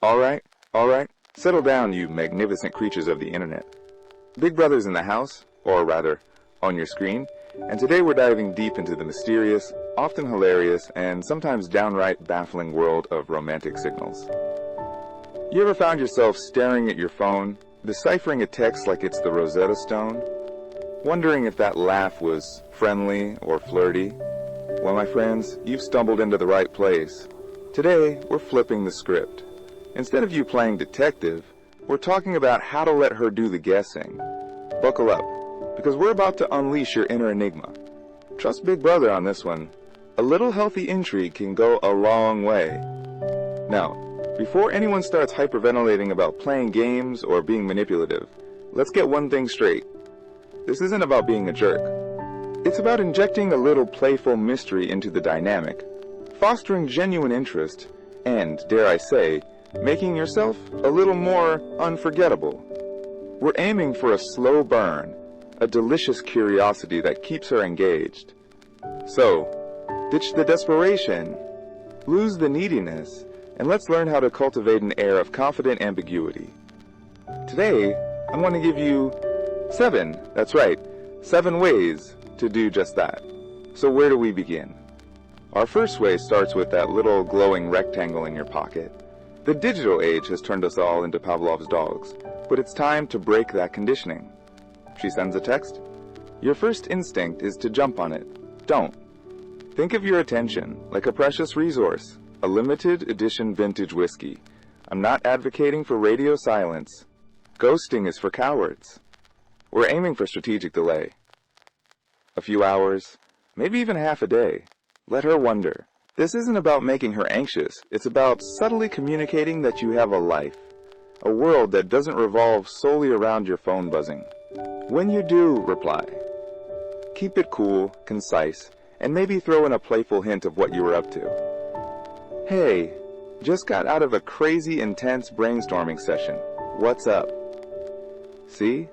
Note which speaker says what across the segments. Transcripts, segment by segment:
Speaker 1: Alright, alright, settle down, you magnificent creatures of the internet. Big Brother's in the house, or rather, on your screen, and today we're diving deep into the mysterious, often hilarious, and sometimes downright baffling world of romantic signals. You ever found yourself staring at your phone, deciphering a text like it's the Rosetta Stone? Wondering if that laugh was friendly or flirty? Well, my friends, you've stumbled into the right place. Today, we're flipping the script. Instead of you playing detective, we're talking about how to let her do the guessing. Buckle up, because we're about to unleash your inner enigma. Trust Big Brother on this one. A little healthy intrigue can go a long way. Now, before anyone starts hyperventilating about playing games or being manipulative, let's get one thing straight. This isn't about being a jerk. It's about injecting a little playful mystery into the dynamic, fostering genuine interest, and, dare I say, making yourself a little more unforgettable. We're aiming for a slow burn, a delicious curiosity that keeps her engaged. So, ditch the desperation, lose the neediness, and let's learn how to cultivate an air of confident ambiguity. Today, I'm going to give you 7 ways to do just that. So where do we begin? Our first way starts with that little glowing rectangle in your pocket. The digital age has turned us all into Pavlov's dogs, but it's time to break that conditioning. She sends a text. Your first instinct is to jump on it. Don't. Think of your attention like a precious resource, a limited edition vintage whiskey. I'm not advocating for radio silence. Ghosting is for cowards. We're aiming for strategic delay. A few hours, maybe even half a day. Let her wonder. This isn't about making her anxious. It's about subtly communicating that you have a life, a world that doesn't revolve solely around your phone buzzing. When you do reply, keep it cool, concise, and maybe throw in a playful hint of what you were up to. Hey, just got out of a crazy intense brainstorming session. What's up? See?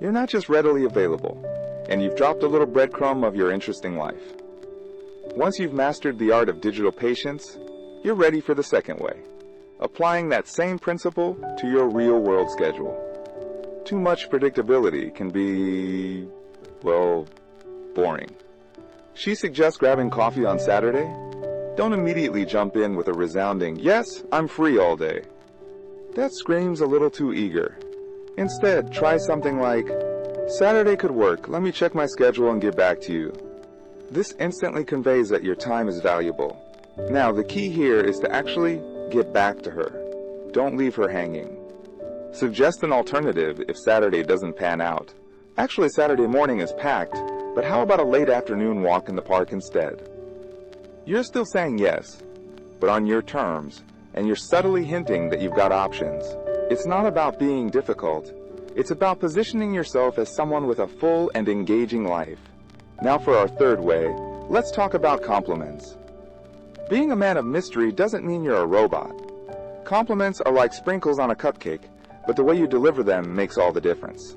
Speaker 1: You're not just readily available, and you've dropped a little breadcrumb of your interesting life. Once you've mastered the art of digital patience, you're ready for the second way, applying that same principle to your real-world schedule. Too much predictability can be, well, boring. She suggests grabbing coffee on Saturday. Don't immediately jump in with a resounding, "Yes, I'm free all day." That screams a little too eager. Instead, try something like, "Saturday could work, let me check my schedule and get back to you." This instantly conveys that your time is valuable. Now, the key here is to actually get back to her. Don't leave her hanging. Suggest an alternative if Saturday doesn't pan out. Actually, Saturday morning is packed, but how about a late afternoon walk in the park instead? You're still saying yes, but on your terms, and you're subtly hinting that you've got options. It's not about being difficult. It's about positioning yourself as someone with a full and engaging life. Now for our third way, let's talk about compliments. Being a man of mystery doesn't mean you're a robot. Compliments are like sprinkles on a cupcake, but the way you deliver them makes all the difference.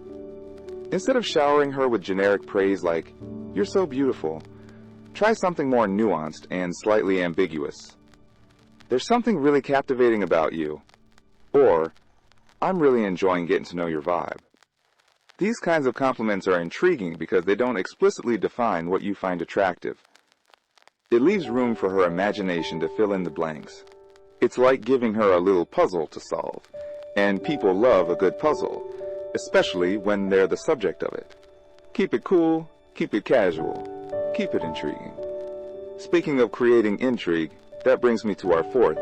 Speaker 1: Instead of showering her with generic praise like, "You're so beautiful," try something more nuanced and slightly ambiguous. "There's something really captivating about you," or, "I'm really enjoying getting to know your vibe." These kinds of compliments are intriguing because they don't explicitly define what you find attractive. It leaves room for her imagination to fill in the blanks. It's like giving her a little puzzle to solve, and people love a good puzzle, especially when they're the subject of it. Keep it cool, keep it casual, keep it intriguing. Speaking of creating intrigue, that brings me to our fourth,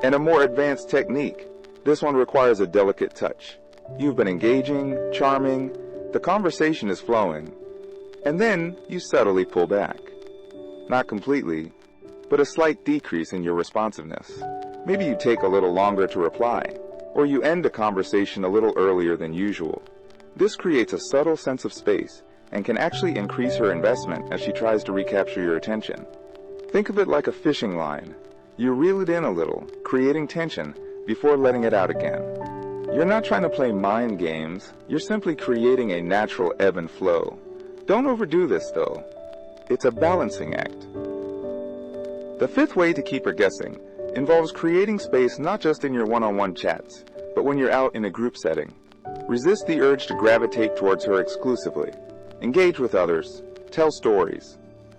Speaker 1: and a more advanced technique. This one requires a delicate touch. You've been engaging, charming, the conversation is flowing, and then you subtly pull back. Not completely, but a slight decrease in your responsiveness. Maybe you take a little longer to reply, or you end a conversation a little earlier than usual. This creates a subtle sense of space and can actually increase her investment as she tries to recapture your attention. Think of it like a fishing line. You reel it in a little, creating tension before letting it out again. You're not trying to play mind games, you're simply creating a natural ebb and flow. Don't overdo this though. It's a balancing act. The fifth way to keep her guessing involves creating space not just in your one-on-one chats, but when you're out in a group setting. Resist the urge to gravitate towards her exclusively. Engage with others. Tell stories.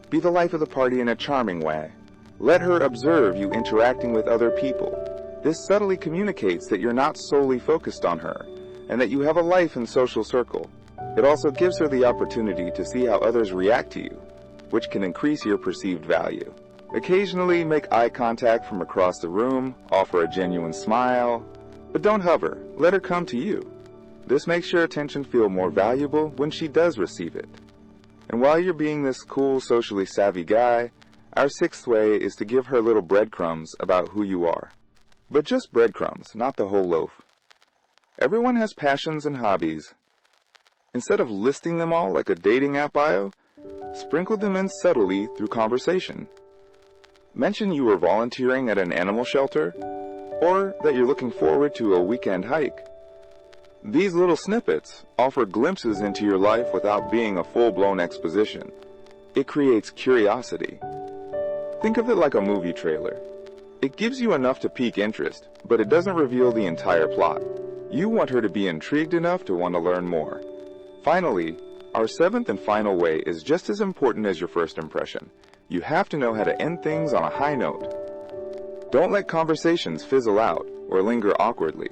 Speaker 1: Be the life of the party in a charming way. Let her observe you interacting with other people. This subtly communicates that you're not solely focused on her, and that you have a life and social circle. It also gives her the opportunity to see how others react to you, which can increase your perceived value. Occasionally, make eye contact from across the room, offer a genuine smile, but don't hover, let her come to you. This makes your attention feel more valuable when she does receive it. And while you're being this cool, socially savvy guy, our sixth way is to give her little breadcrumbs about who you are. But just breadcrumbs, not the whole loaf. Everyone has passions and hobbies. Instead of listing them all like a dating app bio, sprinkle them in subtly through conversation. Mention you were volunteering at an animal shelter, or that you're looking forward to a weekend hike. These little snippets offer glimpses into your life without being a full-blown exposition. It creates curiosity. Think of it like a movie trailer. It gives you enough to pique interest, but it doesn't reveal the entire plot. You want her to be intrigued enough to want to learn more. Finally, our seventh and final way is just as important as your first impression. You have to know how to end things on a high note. Don't let conversations fizzle out or linger awkwardly.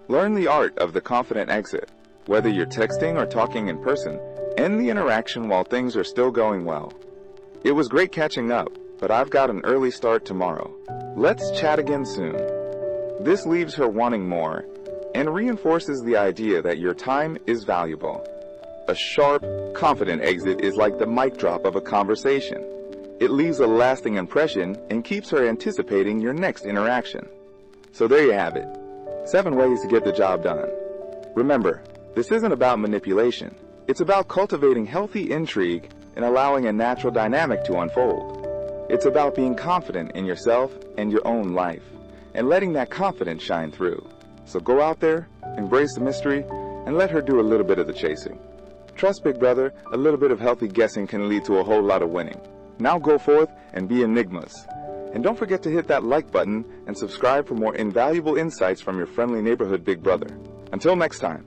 Speaker 1: Learn the art of the confident exit. Whether you're texting or talking in person, end the interaction while things are still going well. It was great catching up, but I've got an early start tomorrow. Let's chat again soon. This leaves her wanting more and reinforces the idea that your time is valuable. A sharp, confident exit is like the mic drop of a conversation. It leaves a lasting impression and keeps her anticipating your next interaction. So there you have it. 7 ways to get the job done. Remember, this isn't about manipulation. It's about cultivating healthy intrigue and allowing a natural dynamic to unfold. It's about being confident in yourself and your own life, and letting that confidence shine through. So go out there, embrace the mystery, and let her do a little bit of the chasing. Trust, big brother, a little bit of healthy guessing can lead to a whole lot of winning. Now go forth and be enigmas. And don't forget to hit that like button and subscribe for more invaluable insights from your friendly neighborhood big brother. Until next time.